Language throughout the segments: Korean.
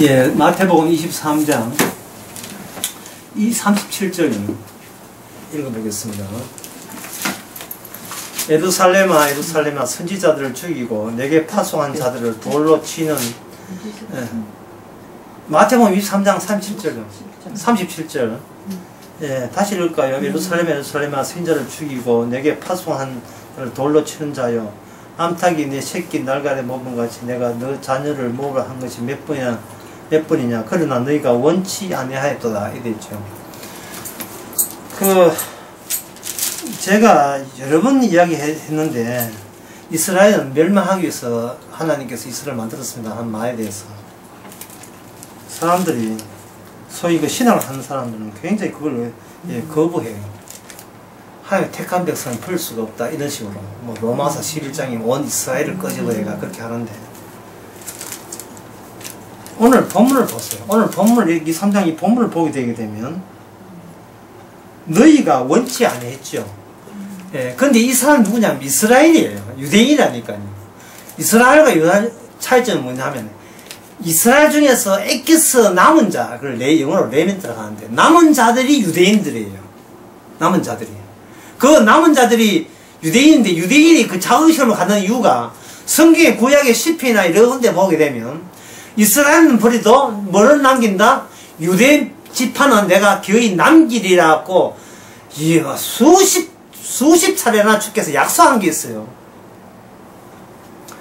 예, 마태복음 23장 이 37절 읽어보겠습니다. 예루살렘아 예루살렘아 선지자들을 죽이고 내게 파송한 자들을 돌로 치는 마태복음 23장 37절 예, 다시 읽을까요? 예루살렘아 예루살렘아 선지자를 죽이고 내게 파송한 자를 돌로 치는 자여 암탉이 내 새끼 날간에 먹은 같이 내가 너 자녀를 먹으라 한 것이 몇 번이냐 그러나 너희가 원치 아니하였도다 이랬죠. 제가 여러 번 이야기했는데 이스라엘은 멸망하기 위해서 하나님께서 이스라엘을 만들었습니다. 한 마에 대해서 사람들이 소위 그 신앙을 하는 사람들은 굉장히 그걸 거부해요. 하나님 택한 백성은 풀 수가 없다 이런 식으로 뭐 로마서 11장이 온 이스라엘을 끄집어내가 그렇게 하는데 오늘 본문을 보세요. 오늘 본문 이 3장 이 본문을 보게 되게 되면 너희가 원치 아니했죠. 예, 근데 이 사람 누구냐면 이스라엘이에요. 유대인이라니까요. 이스라엘과 유다 차이점은 뭐냐면 이스라엘 중에서 엑기스 남은 자, 그걸 영어로 레멘트라고 하는데 남은 자들이 유대인들이에요. 남은 자들이. 그 남은 자들이 유대인인데 유대인이 그 자의시험을 갖는 이유가 성경의 구약의 시편이나 이런 데 보게 되면 이스라엘은 버리도 뭐를 남긴다? 유대 지파는 내가 거의 남기리라고 이야 수십 차례나 주께서 약속한 게 있어요.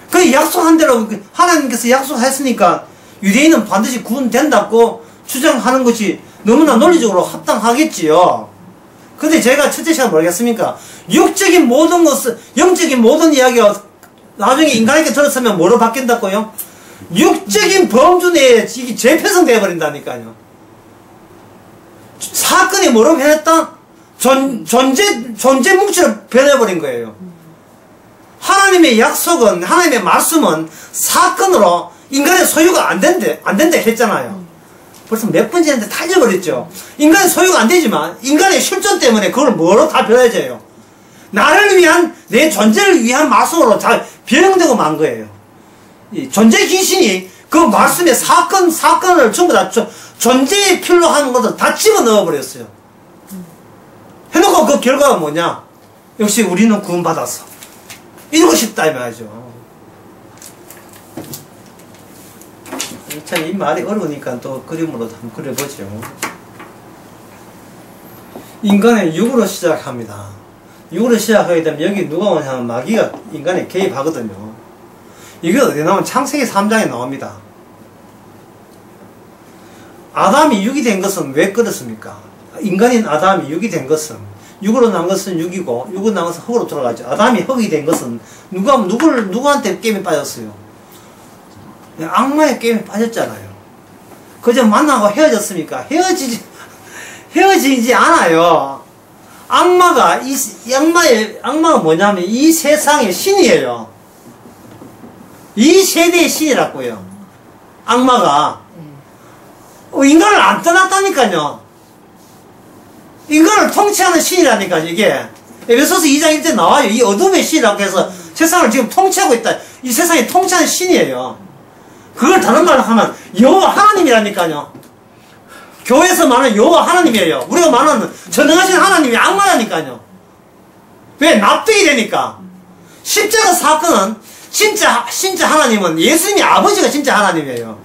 그 약속한 대로 하나님께서 약속했으니까 유대인은 반드시 구원된다고 주장하는 것이 너무나 논리적으로 합당하겠지요. 근데 제가 첫째 시간 모르겠습니까? 육적인 모든 것을, 영적인 모든 이야기가 나중에 인간에게 들었으면 뭐로 바뀐다고요? 육적인 범주 내에 이게 재편성되어 버린다니까요. 사건이 뭐로 변했다? 존재 뭉치로 변해버린 거예요. 하나님의 약속은, 하나님의 말씀은 사건으로 인간의 소유가 안 된다 했잖아요. 벌써 몇 번째인데 다 잊어버렸죠. 인간의 소유가 안 되지만 인간의 실존 때문에 그걸 뭐로 다 변해져요. 나를 위한 내 존재를 위한 말씀으로 다 변형되고 만 거예요. 이 존재 귀신이 그 말씀의 사건을 전부 다 존재의 필로 하는 것을 다 집어넣어 버렸어요. 해놓고 그 결과가 뭐냐? 역시 우리는 구원받았어. 이러고 싶다 이 말이죠. 참 이 말이 어려우니까 또 그림으로 한번 그려보죠. 인간의 육으로 시작합니다. 육으로 시작하게 되면 여기 누가 오냐면 마귀가 인간에 개입하거든요. 이게 어디 나오면 창세기 3장에 나옵니다. 아담이 육이 된 것은 왜 그렇습니까? 인간인 아담이 육이 된 것은 육으로 난 것은 육이고 육으로 난 것은 흙으로 돌아가죠. 아담이 흙이 된 것은 누구한테 게임에 빠졌어요? 악마의 게임에 빠졌잖아요. 그저 만나고 헤어졌습니까? 헤어지지 않아요. 악마가 뭐냐면 이 세상의 신이에요. 이 세대의 신이라고요. 악마가 인간을 안 떠났다니까요. 인간을 통치하는 신이라니까요. 이게 에베소서 2장 1절 나와요. 이 어둠의 신이라고 해서 세상을 지금 통치하고 있다. 이 세상에 통치하는 신이에요. 그걸 다른 말로 하면 여호와 하나님이라니까요. 교회에서 말하는 여호와 하나님이에요. 우리가 말하는 전능하신 하나님이 악마라니까요. 왜? 납득이 되니까. 십자가 사건은 진짜 하나님은 예수님이 아버지가 진짜 하나님이에요.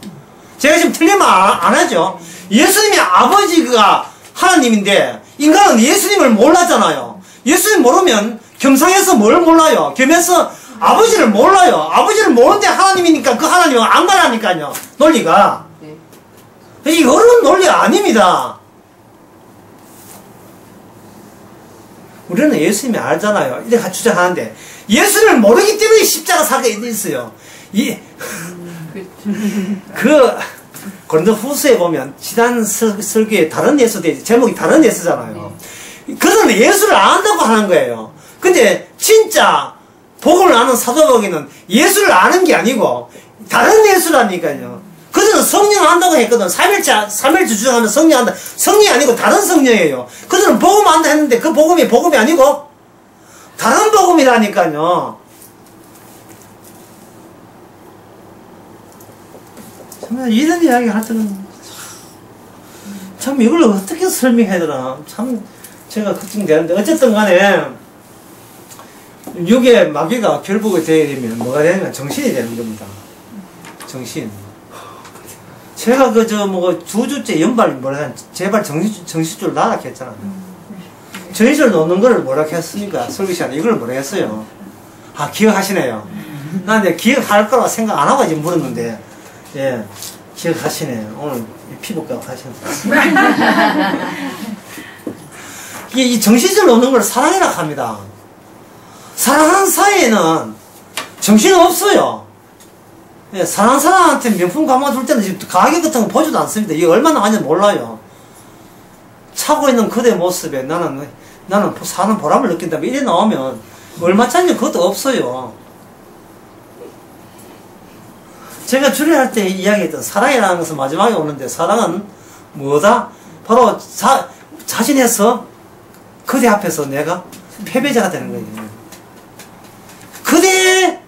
제가 지금 틀린 말 안 하죠. 예수님이 아버지가 하나님인데 인간은 예수님을 몰랐잖아요. 예수님 모르면 겸상해서 뭘 몰라요? 겸해서 아버지를 몰라요. 아버지를 모르는데 하나님이니까 그 하나님은 악마라니까요. 논리가. 이게 어려운 논리가 아닙니다. 우리는 예수님이 알잖아요. 이렇게 주장하는데 예수를 모르기 때문에 십자가 사건이 있어요. 고린도 후서에 보면 지난 설교에 다른 예수대 제목이 다른 예수잖아요. 그들은 예수를 안다고 하는 거예요. 근데 진짜 복음을 아는 사도복음은 예수를 아는 게 아니고 다른 예수라니까요. 그들은 성령 안다고 했거든. 삼일주 주장하는 성령 안다. 성령이 아니고 다른 성령이에요. 그들은 복음 안다 했는데 그 복음이 아니고 다른 복음이라니까요. 참, 이런 이야기 할 때는, 참, 이걸 어떻게 설명해야 되나. 참, 제가 걱정되는데, 어쨌든 간에, 육의 마귀가 결부가 되게 되면 뭐가 되냐면 정신이 되는 겁니다. 정신. 제가 주주째 연발 뭐라 제발 정신줄 나라 했잖아요. 정신줄 놓는 거를 뭐라 했습니까? 설교 시간에 이걸 뭐라 했어요. 아, 기억하시네요. 나 이제 기억할 거라고 생각 안 하고 이제 물었는데, 예, 기억하시네요. 오늘 피부과 하셨는데. 이 정신줄 놓는 걸 사랑이라고 합니다. 사랑하는 사이에는 정신은 없어요. 예, 사랑하는 사람한테 명품 가방 줄 때는 지금 가격 같은 거 보지도 않습니다. 이게 얼마나 하는지 몰라요. 차고 있는 그대 모습에 나는 사는 보람을 느낀다. 이래 나오면 얼마짜리 그것도 없어요. 제가 주례할 때 이야기했던 사랑이라는 것은 마지막에 오는데, 사랑은 뭐다? 바로 자신에서 그대 앞에서 내가 패배자가 되는 거예요. 그대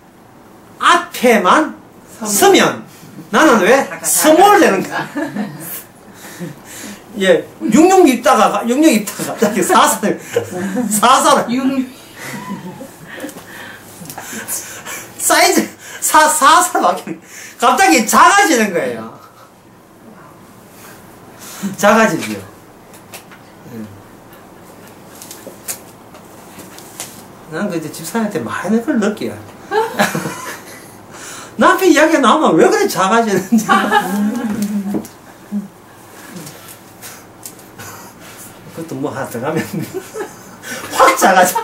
앞에만 서면 나는 왜 스몰 되는 거야. 예, 66 입다가 갑자기 4살 사이즈 4살 바뀌는, 갑자기 작아지는 거예요. 작아지죠. 난 그때 집사람한테 많이 그걸 느껴요. 나한테 이야기가 나오면 왜 그래 작아지는지. 그것도 뭐 하나 들어가면 확 작아져.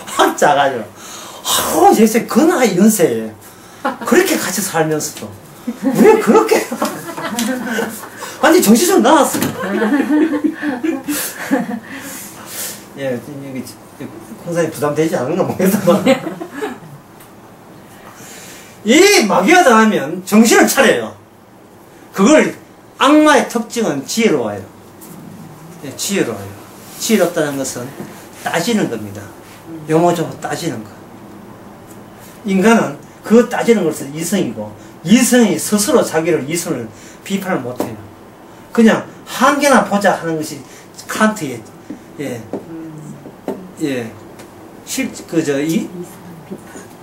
확 작아져. 아우, 예세 그 나이 연세에 그렇게 같이 살면서도 왜 그렇게 완전 정신 좀 나왔어. 예, 여기 공사님 부담되지 않은가 모르겠다만. 이 마귀가 당하면 정신을 차려요. 그걸 악마의 특징은 지혜로워요. 예, 지혜로워요. 지혜롭다는 것은 따지는 겁니다. 용어적으로 따지는 거. 인간은 그 따지는 것은 이성이고, 이성이 스스로 자기를 이성을 비판을 못해요. 그냥 한계나 보자 하는 것이 칸트의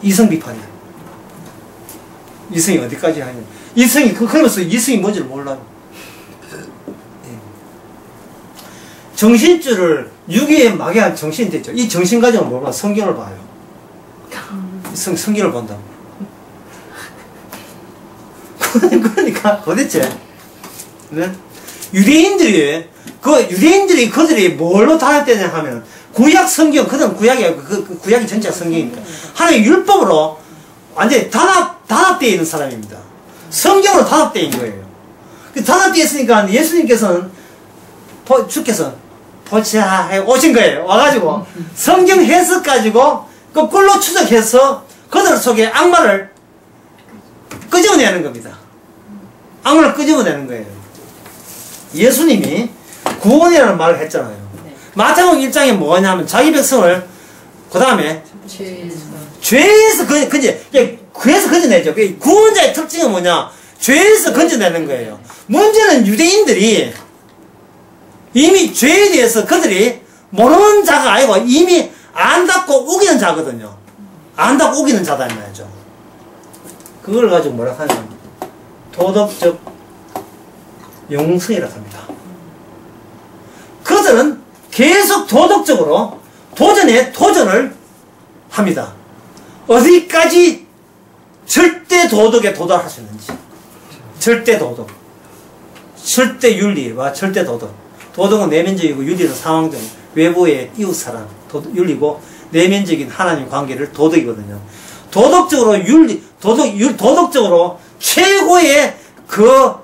이성 비판이에요. 이성이 어디까지 하냐. 이성이, 그러면서 이성이 뭔지를 몰라요. 예. 정신줄을, 유기의 마귀한 정신이 됐죠. 이 정신 가지고 뭐가 성경을 봐요. 성경을 본다고. 그러니까 도대체, 네? 유대인들이 그들이 뭘로 다녔대냐 하면, 구약 성경, 그건 구약이 구약이 전체 성경이니까. 하나님의 율법으로 완전히 단합되어 있는 사람입니다. 성경으로 단합되어 있는 거예요. 단합되어 있으니까 예수님께서는, 주께서 보자 해 오신 거예요. 와가지고, 성경 해석 가지고, 거꾸로 추적해서, 그들 속에 악마를 끄집어내는 겁니다. 악마를 끄집어내는 거예요. 예수님이 구원이라는 말을 했잖아요. 마태복음 1장에 뭐냐면 자기 백성을 그 다음에 죄에서 건져내죠. 구원자의 특징은 뭐냐? 죄에서 건져내는 거예요. 문제는 유대인들이 이미 죄에 대해서 그들이 모르는 자가 아니고 이미 안다고 우기는 자거든요. 안다고 우기는 자다 이 말이죠. 그걸 가지고 뭐라 하냐면 도덕적 영웅성이라고 합니다. 그들은 계속 도덕적으로 도전을 합니다. 어디까지 절대 도덕에 도달할 수 있는지. 절대 도덕. 절대 윤리와 절대 도덕. 도덕은 내면적이고 윤리는 상황적, 외부의 이웃사랑, 윤리고 내면적인 하나님 관계를 도덕이거든요. 도덕적으로 도덕적으로 최고의 그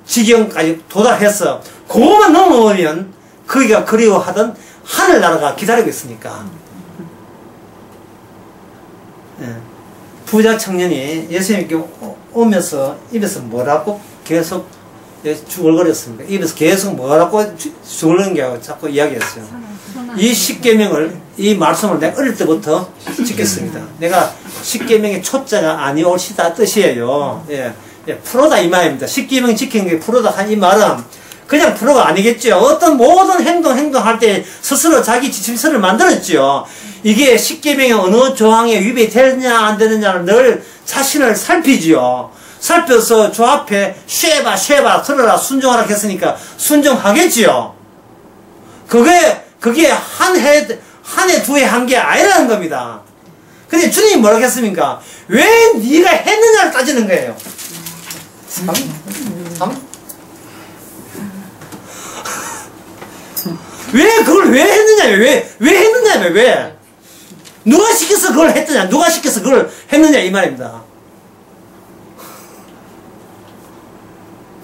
지경까지 도달해서 그것만 넘어오면 거기가 그리워하던 하늘나라가 기다리고 있으니까. 예. 부자 청년이 예수님께 오면서 입에서 뭐라고 계속 예, 중얼거렸습니다. 입에서 계속 뭐라고 중얼거리는 게 아니고 자꾸 이야기했어요. 이 십계명을, 이 말씀을 내가 어릴 때부터 지켰습니다. 내가 십계명의 초자가 아니올시다 뜻이에요. 예, 예, 프로다 이 말입니다. 십계명 지키는 게 프로다 한 이 말은 그냥 프로가 아니겠죠. 어떤 모든 행동할 때 스스로 자기 지침서를 만들었죠. 이게 십계명의 어느 조항에 위배되느냐 안 되느냐를 늘 자신을 살피지요. 살펴서 저 앞에 쉐바 들어라 순종하라 했으니까 순종하겠지요. 그게 한 해 두 해 한 게 아니라는 겁니다. 근데 주님이 뭐라고 했습니까? 왜 네가 했느냐를 따지는 거예요. 왜 그걸 왜 했느냐며. 왜 했느냐며. 왜 누가 시켜서 그걸 했느냐, 누가 시켜서 그걸 했느냐 이 말입니다.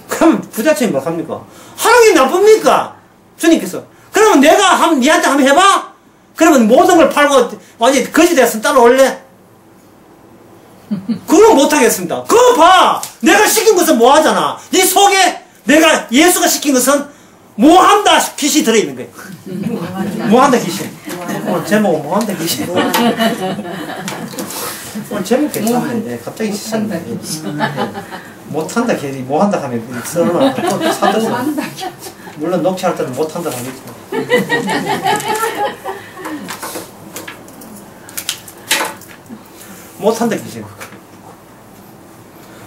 그러면 부자처럼 뭐 합니까? 하는 게 나쁩니까? 주님께서. 그러면 내가 니한테 한번 해봐? 그러면 모든 걸 팔고 완전히 거지 됐으면 따라올래? 그건 못하겠습니다. 그거 봐! 내가 시킨 것은 뭐 하잖아. 네 속에 내가 예수가 시킨 것은 뭐 한다 귀신이 들어있는 거예요. 뭐 한다 귀신. 오늘 제목은 뭐 한다 귀신. 오늘 제목 괜찮네. 갑자기 시작네. 못한다 괜히 뭐한다 하면 서로 사드서 물론 녹취할 때는 못한다 하겠지만 못한다 귀신.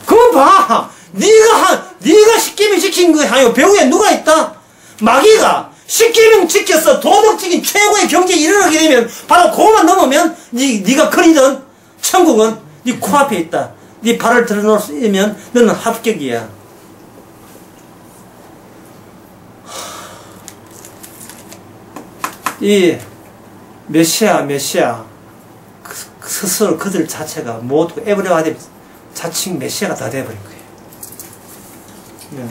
그건 봐. 네가 십계명 지킨 거 아니고 배후에 누가 있다? 마귀가 십계명 지켜서 도덕적인 최고의 경지에 이르게 되면 바로 그것만 넘으면 네가 그리던 천국은 네 코앞에 있다. 네 발을 들어놓으면 너는 합격이야. 이 메시아 스스로 그들 자체가 모두 에브리바디 자칭 메시아가 다 돼버린 거예요.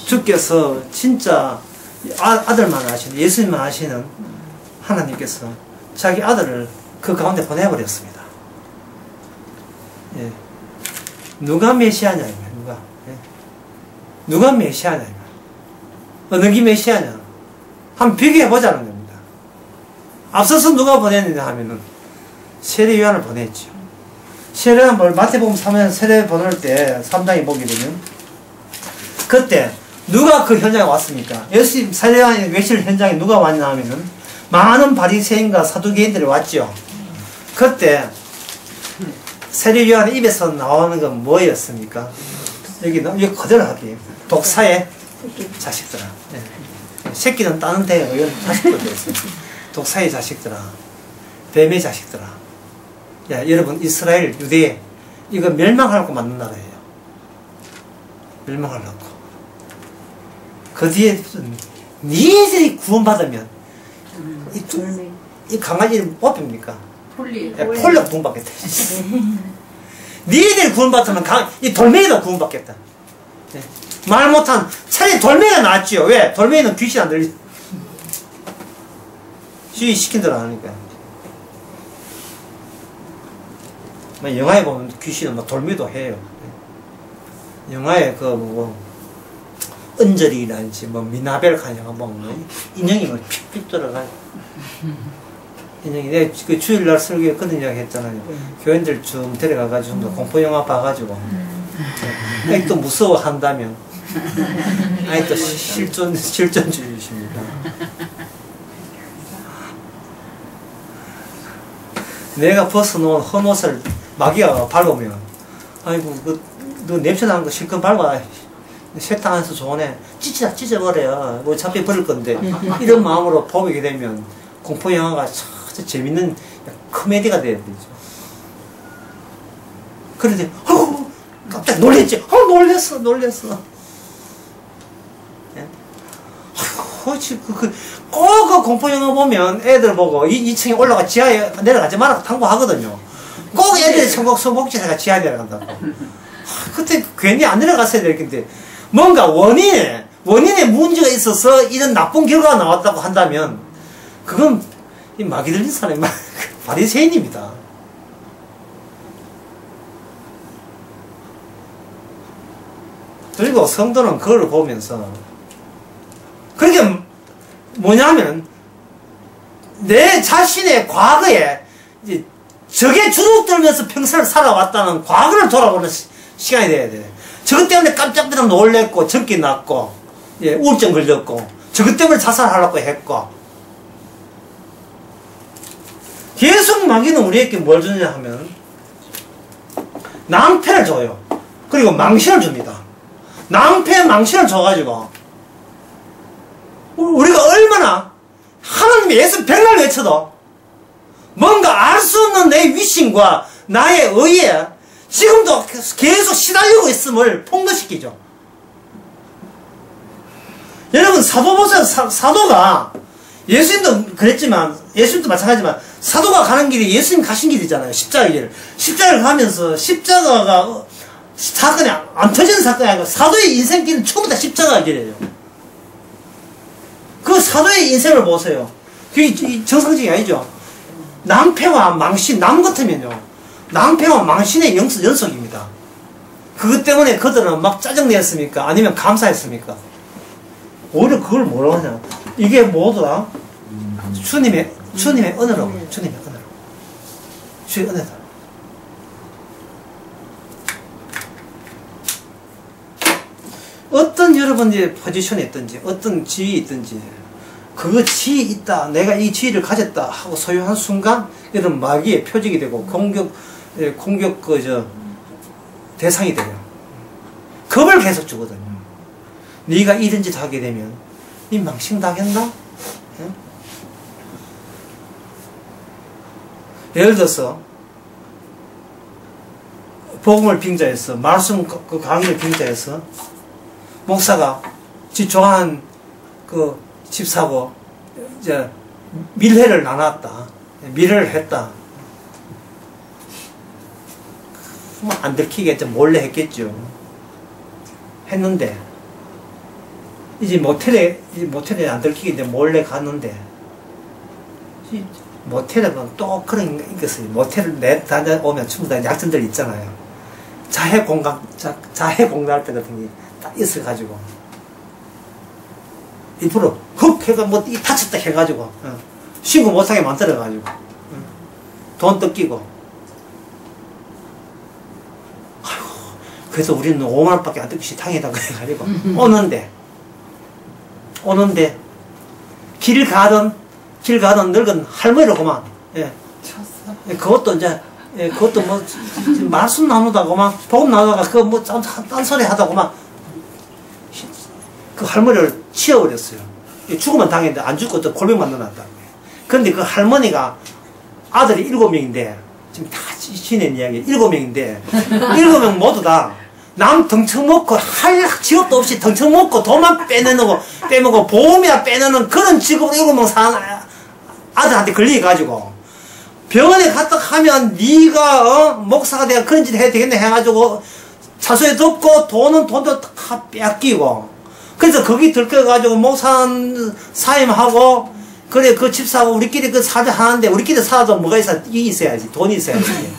주께서 진짜 아들만 아시는, 예수님만 아시는 하나님께서 자기 아들을 그 가운데 보내버렸습니다. 예. 누가 메시아냐, 누가. 예. 누가 메시아냐, 어느 게 메시아냐. 한번 비교해보자는 겁니다. 앞서서 누가 보냈느냐 하면은 세례 요한을 보냈죠. 세례 요한 마태복음 3장 세례 보낼 때 3장에 보게 되면 그때 누가 그 현장에 왔습니까? 예수님 세례 요한의 외칠 현장에 누가 왔냐 하면은 많은 바리새인과 사두개인들이 왔죠. 그때 세례 요한의 입에서 나오는 건 뭐였습니까? 여기 그대로 할게요. 독사의 자식들아. 네. 새끼는 따는데 이건 자식들 됐어요. 독사의 자식들아. 뱀의 자식들아. 야, 여러분 이스라엘 유대 이거 멸망하려고 만든 나라예요. 멸망하려고. 그 뒤에 니들이 구원받으면 이 강아지를 못 뺍니까? 폴리가 구원받겠다. 니들이 구원받으면 이 돌멩이도 구원받겠다. 네. 말 못한 차라리 돌멩이가 낫지요. 왜? 돌멩이는 귀신 안 들리. 주의 시킨 대로 하니까. 영화에 보면 귀신은 막 돌미도 해요. 영화에 그 은절이라든지 미나벨 가냐가 인형이 픽픽 들어가요. 인형이 내가 그 주일날 설교에 그런 이야기 했잖아요. 교인들 좀 데려가가지고 좀 공포 영화 봐가지고 아니 또 무서워한다면 아니 또 실존주의십니다. 내가 벗어놓은 헌옷을 마귀가 밟으면 아이고 너 냄새 나는 거 실컷 밟아. 세탁 안에서 좋네. 찢어버려. 뭐 어차피 버릴 건데. 이런 마음으로 보게 되면 공포영화가 참 재밌는 코미디가 돼야 되죠. 그런데 깜짝 놀랬지. 놀랬어. 예? 꼭 그 공포영화 보면 애들 보고 2층에 올라가 지하에 내려가지 마라 당부하거든요. 꼭 애들이 성복지사가 지하에 내려간다고. 그때 괜히 안 내려갔어야 될 텐데 뭔가 원인에 문제가 있어서 이런 나쁜 결과가 나왔다고 한다면 그건 이 마귀 들린 사람이 바리새인입니다. 그리고 성도는 그걸 보면서, 그게 뭐냐면, 내 자신의 과거에, 이제 적에 주눅들면서 평생을 살아왔다는 과거를 돌아보는 시간이 돼야 돼. 저것 때문에 깜짝깜짝 놀랬고, 적기 났고, 예, 우울증 걸렸고, 저것 때문에 자살하려고 했고. 계속 마귀는 우리에게 뭘 주느냐 하면, 낭패를 줘요. 그리고 망신을 줍니다. 낭패, 망신을 줘가지고, 우리가 얼마나 하나님의 예수 백날 외쳐도 뭔가 알 수 없는 내 위신과 나의 의에 지금도 계속 시달리고 있음을 폭로시키죠. 여러분, 사도 보세요. 사도가, 예수님도 그랬지만, 예수님도 마찬가지지만, 사도가 가는 길이 예수님 가신 길이잖아요. 십자가 길. 십자가를 가면서, 십자가가, 사건이 안 터지는 사건이 아니고, 사도의 인생길은 처음부터 십자가 길이에요. 그 사도의 인생을 보세요. 그게 정상적이 아니죠. 낭패와 망신, 남 같으면요. 낭패와 망신의 연속입니다. 그것 때문에 그들은 막 짜증냈습니까? 아니면 감사했습니까? 오히려 그걸 뭐라고 하냐. 이게 뭐더라? 주님의 은혜라고. 주님의 은혜로. 주의 은혜다. 어떤 여러분의 포지션에 있든지, 어떤 지위에 있든지, 그 지위 있다, 내가 이 지위를 가졌다 하고 소유한 순간, 이런 마귀의 표적이 되고, 공격, 대상이 돼요. 겁을 계속 주거든요. 네가 이런 짓 하게 되면, 네 망신 당했나? 응? 예를 들어서, 복음을 빙자해서, 말씀 그 강의를 빙자해서, 목사가 지 좋아하는 그 집사고 이제 밀회를 나눴다. 밀회를 했다. 뭐 안 들키겠죠. 몰래 했겠죠. 했는데 이제 모텔에 안 들키겠는데 몰래 갔는데 모텔은 또 그런 게 있어요. 모텔을 다녀오면 전부 다 약점들 있잖아요. 자해 공감할 때 같은 게 딱 있어가지고 일부러 훅 해가 뭐 다쳤다 해가지고 신고 못하게 만들어가지고 돈 뜯기고. 아이고, 그래서 우리는 5만 원밖에 안 뜯기시 당해다고 해가지고 오는데 길 가던 늙은 할머니로 그만. 예. 그것도 이제 그것도 뭐 말씀 나누다고만 복음 나누다가 그 뭐 딴소리 하다고만 그 할머니를 치워버렸어요. 죽으면 당했는데 안 죽고 또 골병만 넣어놨다. 그런데 그 할머니가 아들이 7명인데 지금 다 지낸 이야기 7명인데 7명 모두 다 남 덩청 먹고 할 직업도 없이 덩청 먹고 돈만 빼먹고 보험이나 빼내는 그런 직업으로 7명 사는 아들한테 걸려가지고 병원에 갔다 하면 네가 목사가 내가 그런 짓 해야 되겠네 해가지고 차소에 덮고 돈도 다 뺏기고. 그래서 거기 들켜가지고 목사 사임하고 그래 그 집사하고 우리끼리 그 사자 하는데 우리끼리 살아도 뭐가 있어야지 돈이 있어야지.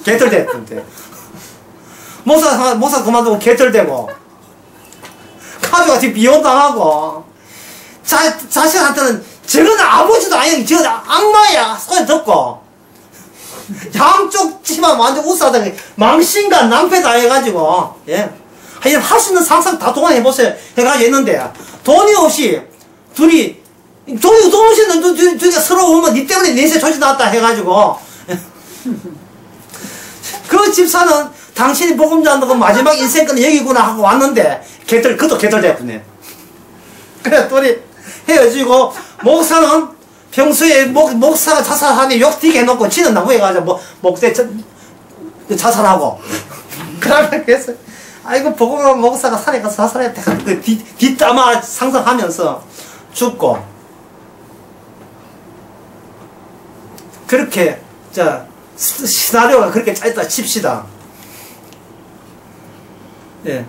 개털됐던데 목사 그만두고 개털되고 가족한테 비혼당하고 자식한테는 저건 아버지도 아니고 저 악마야 소리 듣고 양쪽 집안 완전 우스하다 망신과 낭패다 해가지고 예. 하여튼 할 수 있는 상상 다 동원해보세요 해가지고 했는데 돈이 없이 둘이 돈 없이 둘이가 서로 오면 니 때문에 내 인생 조지 나왔다 해가지고 그 집사는 당신이 복음 전하고 마지막 인생권은 여기구나 하고 왔는데 그것도 개털됐네. 그래 둘이 헤어지고 목사는 평소에 목사가 자살하니 욕 되게 해놓고 지는 나무에 가서 목대 자살하고 그러면 그래서 아이고 복음한 목사가 산에 가서 자살했다 그 뒷담화 상상하면서 죽고 그렇게 자 시나리오가 그렇게 짜있다 칩시다. 예,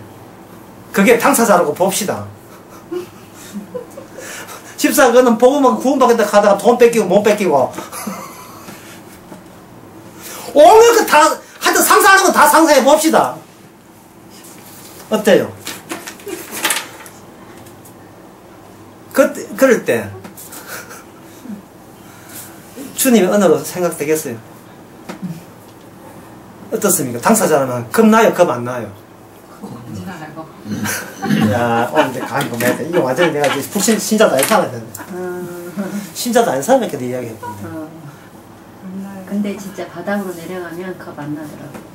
그게 당사자라고 봅시다. 집사 그는 복음하고 구원받겠다 하다가 돈 뺏기고 못 뺏기고 오늘 그 다 하여튼 상상하는 건 다 상상해 봅시다. 어때요? 그럴 때 주님의 언어로 생각되겠어요? 어떻습니까? 당사자라면 겁나요? 겁 안 나요? 야, 오늘 강의 보면 돼. 이거 완전히 내가 이제 신자도 아닌 사람이 됐네. 신자도 아닌 사람에게 이야기했거든요. 근데 진짜 바닥으로 내려가면 겁 안 나더라고.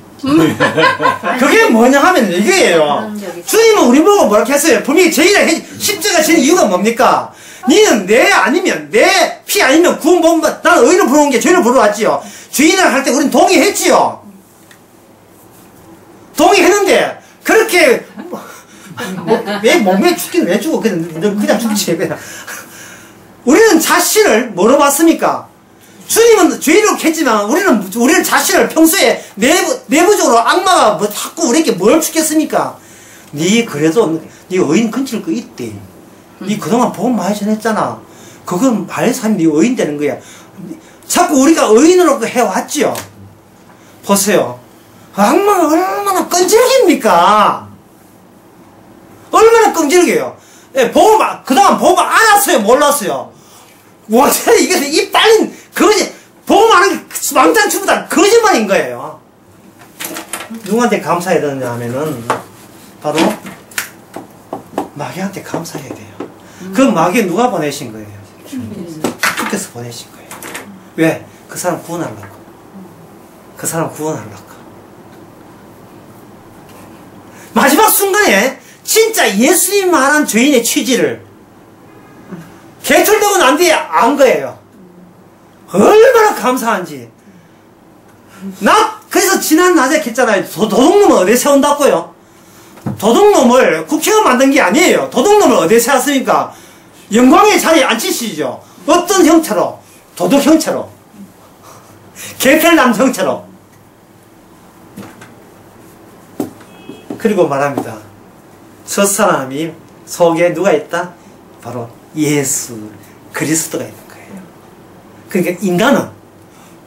그게 뭐냐 하면 이게예요. 주님은 우리 보고 뭐라고 했어요? 분명히 저희랑 십자가 지는 이유가 뭡니까? 니는 내 아니면 내 피 아니면 구원 못 받. 나는 의를 부르는 게 죄를 부르러 왔지요. 주인을 할 때 우리는 동의했지요. 동의했는데 그렇게 왜 몸에 죽긴 왜 죽어? 그냥 죽지 그냥. 우리는 자신을 뭐로 봤습니까? 주님은 죄로 했지만 우리는 자신을 평소에 내부적으로 악마가 뭐 자꾸 우리에게 뭘 주겠습니까? 니 그래도 니 의인 근처일 거 있대. 니 그동안 복음 많이 전했잖아. 그건 말해서 니 의인 되는 거야. 자꾸 우리가 의인으로 해왔지요. 보세요. 악마가 얼마나 끈질깁니까? 얼마나 끈질겨요. 예, 그동안 복음 알았어요? 몰랐어요? 와, 이게 이 빨린 복음 아는 게 왕장추보다 거짓말인 거예요. 누구한테 감사해야 되느냐 하면은 바로 마귀한테 감사해야 돼요. 그 마귀 누가 보내신 거예요? 주께서 보내신 거예요. 왜? 그 사람 구원하려고. 그 사람 구원하려고. 마지막 순간에 진짜 예수님 말한 죄인의 취지를 개철되고 난 뒤에 안 거예요. 얼마나 감사한지. 그래서 지난 낮에 했잖아요. 도둑놈을 어디에 세운다고요? 도둑놈을 국회가 만든 게 아니에요. 도둑놈을 어디에 세웠습니까? 영광의 자리에 앉히시죠. 어떤 형태로? 도둑 형태로. 개털남 형태로. 그리고 말합니다. 저 사람이 속에 누가 있다? 바로 예수 그리스도가 있는 거예요. 그러니까 인간은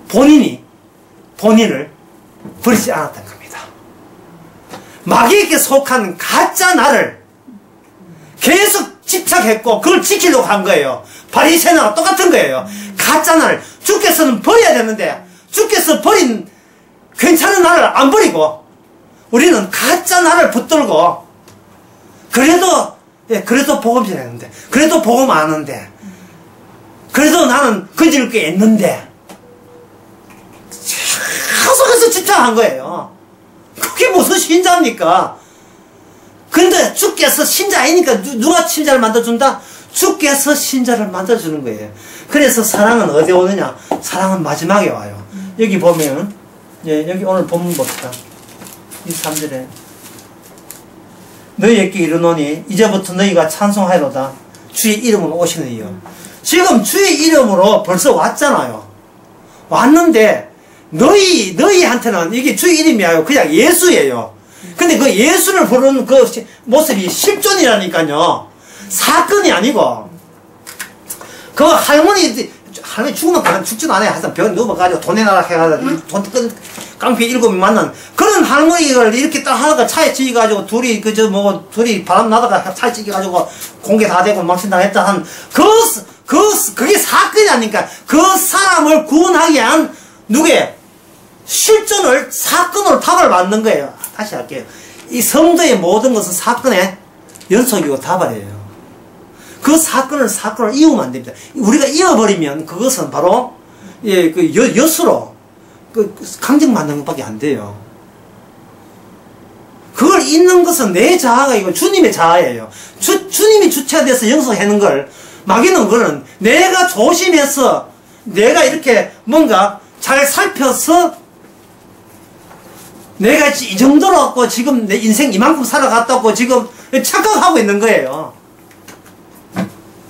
본인을 버리지 않았던 겁니다. 마귀에게 속한 가짜 나를 계속 집착했고 그걸 지키려고 한 거예요. 바리새인과 똑같은 거예요. 가짜 나를 주께서는 버려야 되는데 주께서 버린 괜찮은 나를 안 버리고 우리는 가짜 나를 붙들고 그래도 복음 전했는데 그래도 복음 아는데 그래도 나는 건질 게 있는데 계속해서 집착한 거예요. 그게 무슨 신자입니까? 근데 주께서 신자 아니니까 누가 신자를 만들어준다? 주께서 신자를 만들어주는 거예요. 그래서 사랑은 어디에 오느냐? 사랑은 마지막에 와요. 여기 보면 여기 오늘 본문 봅시다. 이 3절에 너희에게 이르노니 이제부터 너희가 찬송하리로다. 주의 이름으로 오시느니요. 지금 주의 이름으로 벌써 왔잖아요. 왔는데 너희한테는 이게 주의 이름이 아니고 그냥 예수예요. 근데 그 예수를 부르는 그 모습이 실존이라니까요. 사건이 아니고 그 할머니 죽으면 그냥 죽지도 않아요. 항상 병 누워가지고 돈 내놔라 해가지고 돈 깡패 7이 만난 그런 할머니를 이렇게 딱 하다가 차에 찍어가지고 둘이 둘이 바람 나다가 차에 찍어가지고 공개 다 되고 망신당했다 한 그게 사건이 아니까 그 사람을 구원하기 위한 누구의 실존을 사건으로 답을 받는 거예요. 다시 할게요. 이 성도의 모든 것은 사건의 연속이고 다발이에요. 그 사건을 이으면 안 됩니다. 우리가 이어버리면 그것은 바로 여수로 강정받는 것밖에 안 돼요. 그걸 잇는 것은 내 자아가 아니고 주님의 자아예요. 주님이 주체돼서 영속하는 걸 마귀는 그거는 내가 조심해서 내가 이렇게 뭔가 잘 살펴서 내가 이 정도로 갖고 지금 내 인생 이만큼 살아갔다고 지금 착각하고 있는 거예요.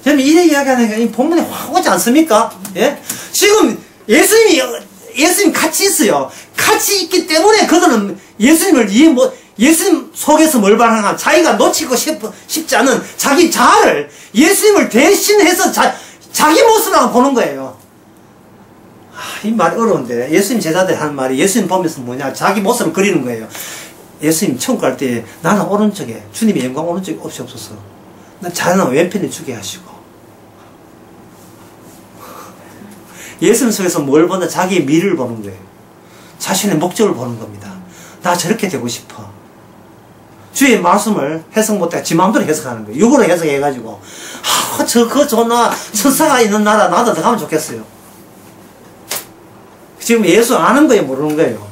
저는 이래 이야기하는 게 본문에 확 오지 않습니까? 예? 지금 예수님 같이 있어요. 같이 있기 때문에 그들은 예수님 속에서 뭘 발행한 자기가 놓치고 싶지 않은 자기 자아를 예수님을 대신해서 자기 모습으로 보는 거예요. 이 말이 어려운데 예수님 제자들 하는 말이 예수님 보면서 뭐냐 자기 모습을 그리는 거예요. 예수님 천국 갈 때 나는 오른쪽에 주님의 영광 오른쪽에 없이 없어서 난 자는 왼편에 주게 하시고 예수님 속에서 뭘 보나? 자기의 미래를 보는 거예요. 자신의 목적을 보는 겁니다. 나 저렇게 되고 싶어. 주의 말씀을 해석 못해 지 마음대로 해석하는 거예요. 육으로 해석해가지고 그 좋나 천사가 있는 나라 나도 더 가면 좋겠어요. 지금 예수 아는 거예요, 모르는 거예요.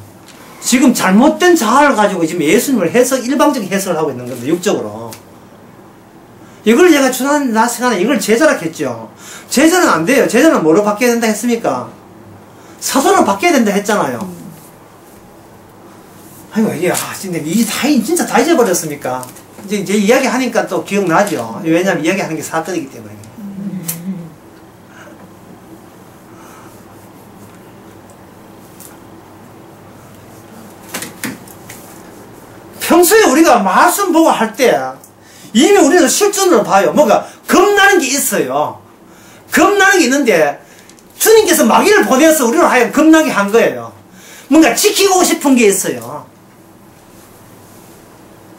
지금 잘못된 자아를 가지고 지금 예수님을 일방적인 해석을 하고 있는 건데, 육적으로. 이걸 제가 낮 시간에 이걸 제자라 했죠. 제자는 안 돼요. 제자는 뭐로 바뀌어야 된다 했습니까? 사도는 바뀌어야 된다 했잖아요. 아이고, 이게, 진짜 다 잊어버렸습니까? 이제 이야기 하니까 또 기억나죠. 왜냐면 이야기 하는 게 사건이기 때문에. 평소에 우리가 말씀 보고 할 때, 이미 우리는 실존으로 봐요. 뭔가 겁나는 게 있어요. 겁나는 게 있는데 주님께서 마귀를 보내서 우리를 하여금 겁나게 한 거예요. 뭔가 지키고 싶은 게 있어요.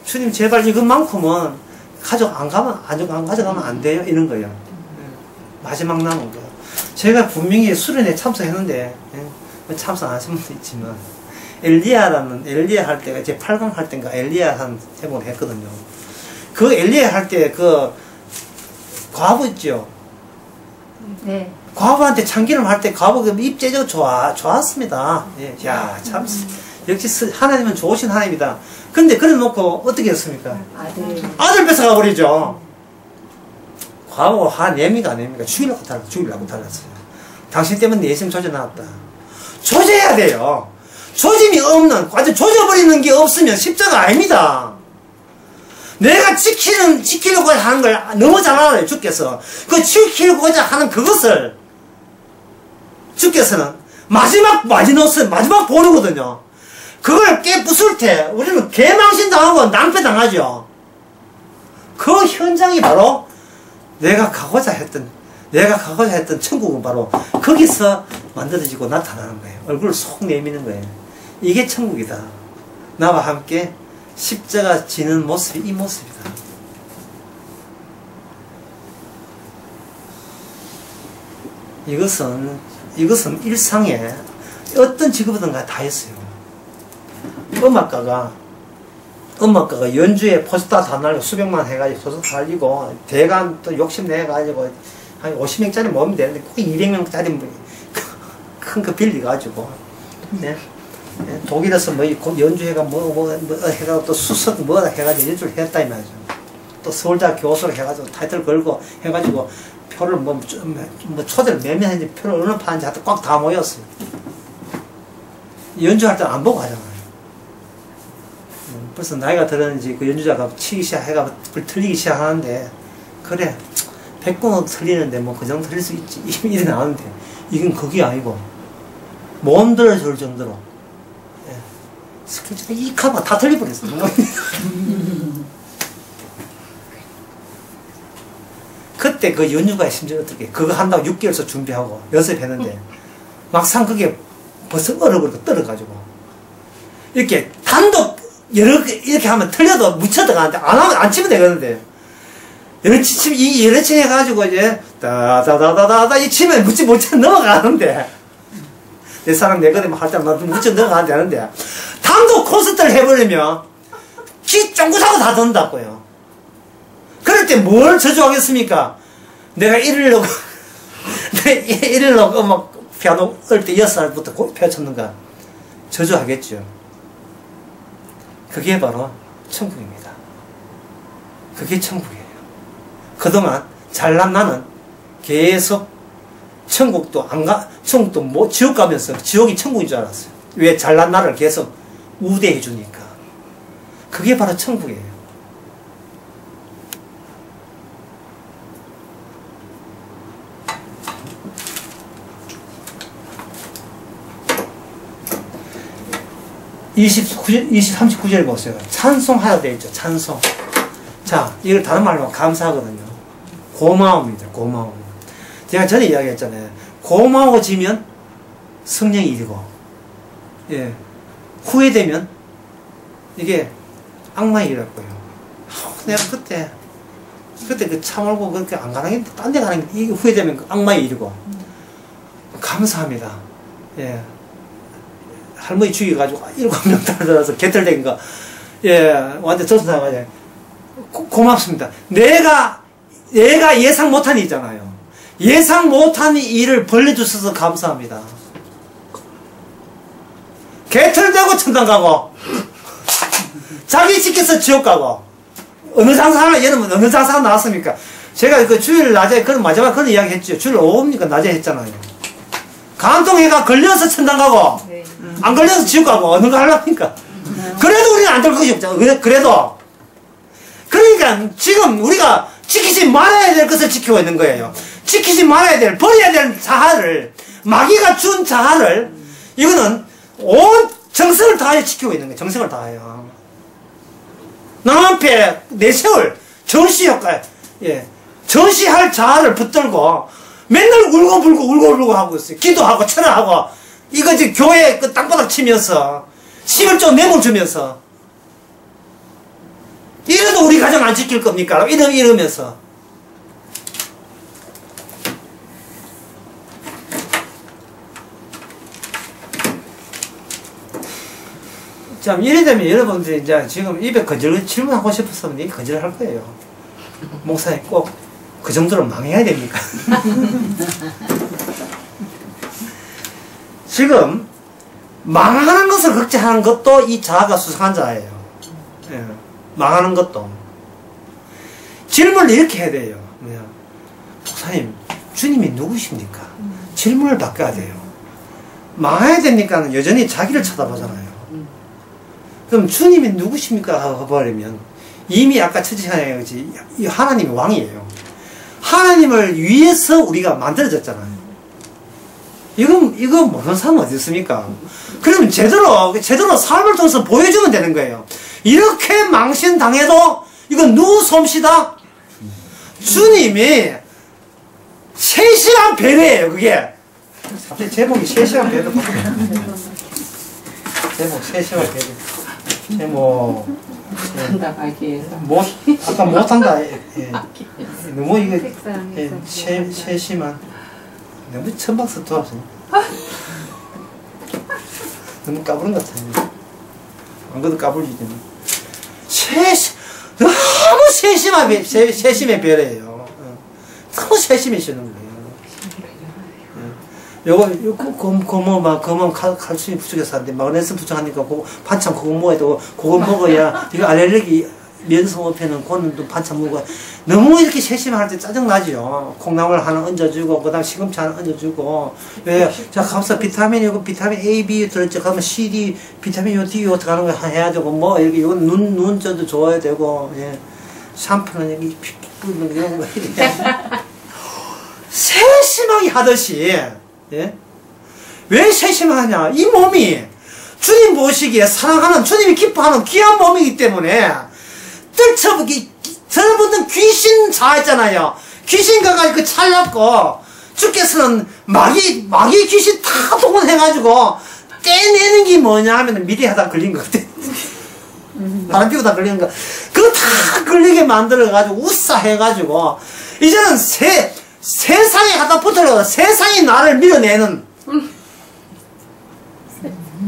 주님 제발 이것만큼은 안 가져가면 안 돼요. 이런 거예요. 마지막 남은 거. 제가 분명히 수련회 참석했는데 참석 안 하신 분도 있지만 엘리야 할 때가 제 8강 할 때인가 엘리야 한 제목을 했거든요. 그 엘리야 할 때 그 과부 있죠. 네. 과부한테 참기름 할 때 과부 입제적 좋았습니다. 예. 야, 참 역시 하나님은 좋으신 하나님이다. 근데 그래 놓고 어떻게 했습니까? 아들 뺏어가 버리죠. 과부가 화냅니까 안 냅니까? 죽이려고 달랐어요. 당신 때문에 내 인생 조져 나왔다. 조져야 돼요. 조짐이 없는, 완전 조져버리는 게 없으면 십자가 아닙니다. 내가 지키려고 하는 걸 너무 잘 알아요, 주께서. 그 지키려고자 하는 그것을 주께서는 마지막 보루거든요. 그걸 깨부술 때 우리는 개망신 당하고 낭패 당하죠. 그 현장이 바로 내가 가고자 했던 천국은 바로 거기서 만들어지고 나타나는 거예요. 얼굴을 속 내미는 거예요. 이게 천국이다. 나와 함께 십자가 지는 모습이 이 모습이다. 이것은 일상에 어떤 직업이든 다 했어요. 음악가가 연주에 포스터 다 날리고 수백만 해가지고 포스터 달리고 대관 또 욕심내가지고 한 50명짜리 모으면 되는데 꼭 200명짜리 큰 거 빌려가지고 네. 독일에서 연주회가 해가지고 또 수석 뭐다 해가지고 연주를 했다 이 말이죠. 또 서울대학 교수를 해가지고 타이틀 걸고 해가지고 표를 초대를 몇 명 했는지 표를 어느 파는지 하여튼 꽉 다 모였어요. 연주할 때는 안 보고 하잖아요. 벌써 나이가 들었는지 그 연주자가 치기 시작해가 틀리기 시작하는데 그래 100번은 틀리는데 뭐 그 정도 틀릴 수 있지 이래 나오는데 이건 그게 아니고 몸들을 줄 정도로 스케줄 이 카드가 다 틀려버렸어. 그때 그 연주가의 심정이 어떻게 그거 한다고 6개월서 준비하고 연습했는데 막상 그게 벌써 얼어버리고 떨어가지고 이렇게 단독 여러 개 이렇게 하면 틀려도 묻혀 들어가는데 안 하면 안 치면 되겠는데 여러 치면 이 여러 치 해가지고 이제 다다다다다다 이 치면 묻혀 넘어가는데 내 사람 내거든 할 때 묻혀 넘어가면 되는데 단독 콘서트를 해버리면 귀 쫑긋하고 다 든다고요. 그럴 때 뭘 저주하겠습니까? 내가 이러려고 음악 피아노 을 때 6살부터 펴쳤는가 저주하겠죠. 그게 바로 천국입니다. 그게 천국이에요. 그동안 잘난 나는 계속 천국도 지옥 가면서 지옥이 천국인 줄 알았어요. 왜 잘난 나를 계속 우대해 주니까. 그게 바로 천국이에요. 이 39절 보세요. 찬송하라 되어 있죠. 찬송. 자, 이걸 다른 말로 하면 감사하거든요. 고마움입니다. 고마움. 제가 전에 이야기했잖아요. 고마워지면 성령이 일고, 예. 후회되면 이게 악마의 일할 거예요. 내가 그때 그 차 몰고 그렇게 안 가는 게, 딴 데 가는 게, 이게 후회되면 악마의 일이고, 감사합니다. 예. 할머니 죽여가지고 7명 달려들어서 개털된 거, 예, 완전 젖어나가요. 고맙습니다. 내가 예상 못한 일이잖아요. 예상 못한 일을 벌려주셔서 감사합니다. 개털되고 천당 가고, 자기 지켜서 지옥 가고, 어느 장사가, 얘는 어느 장사가 나왔습니까? 제가 그 주일 낮에, 그런 마지막 그런 이야기 했죠. 주일 오후입니까? 낮에 했잖아요. 간통해가 걸려서 천당 가고, 네. 안 걸려서 지옥 가고, 어느 거 하려니까. 그래도 우리는 안 될 것이 없죠. 그래도. 그러니까 지금 우리가 지키지 말아야 될 것을 지키고 있는 거예요. 지키지 말아야 될, 버려야 될 자아를, 마귀가 준 자아를, 이거는 온 정성을 다해 지키고 있는 거예요. 정성을 다해요. 남 앞에 내세울 전시 효과, 예. 전시할 자아를 붙들고 맨날 울고 하고 있어요. 기도하고 철회하고, 이거 지금 교회 그 땅바닥 치면서, 11조 뇌물 주면서, 이래도 우리 가정 안 지킬 겁니까? 이러면서. 참, 이래 되면 여러분들이 이제 지금 입에 거절 질문하고 싶었으면 이 거절을 할 거예요. 목사님 꼭 그 정도로 망해야 됩니까? 지금 망하는 것을 걱정하는 것도 이 자아가 수상한 자예요. 예. 망하는 것도. 질문을 이렇게 해야 돼요. 뭐냐. 목사님, 주님이 누구십니까? 질문을 바꿔야 돼요. 망해야 되니까 여전히 자기를 쳐다보잖아요. 그럼 주님이 누구십니까? 하고 버리면 이미 아까 첫째 이 하나님이 왕이에요. 하나님을 위해서 우리가 만들어졌잖아요. 이거 모르는 사람 어디 있습니까? 그러면 제대로 삶을 통해서 보여주면 되는 거예요. 이렇게 망신당해도 이건 누구 솜씨다? 주님이 세심한 배려예요, 그게. 갑자기 제목이 세심한 배려. 제목, 세심한 배려. 제목. 아까 못한다. 예. 너무 이거, 예, 세심한. 너무 천박스 들어왔어. 너무 까부른 것 같아요. 안 그래도 까불지지만. 너무 세심의 별이에요. 너무 세심해지는 거예요. 그거 칼슘이 부족해서 안 돼. 마그네슘 부족하니까, 반찬 그거 먹어야 되고, 그거 먹어야, 이거 알레르기 면성 없애는 그거는 반찬 먹어야. 너무 이렇게 세심할 때 짜증나죠. 콩나물 하나 얹어주고, 그 다음 시금치 하나 얹어주고, 왜, 자, 가서 비타민이고, 비타민 A, B 들었죠. 그러면 C, D, 비타민 D 어떻게 하는 거 해야 되고, 뭐, 이렇게, 이건 눈전도 좋아야 되고, 예. 샴푸는 여기 뿌리는 이런 거 이렇게. 세심하게 하듯이, 예? 왜 세심하냐? 이 몸이 주님 보시기에 사랑하는, 주님이 기뻐하는 귀한 몸이기 때문에, 저러분들 귀신 자했잖아요. 귀신 가가지고 찰렸고, 주께서는 마귀 귀신 다 동원해가지고, 떼내는 게 뭐냐 하면 미리 하다 걸린 것 같아. 바람 피우다 걸리는 거. 그거 다 걸리게 만들어가지고, 우싸해가지고, 이제는 세상에 갖다 붙어서 세상이 나를 밀어내는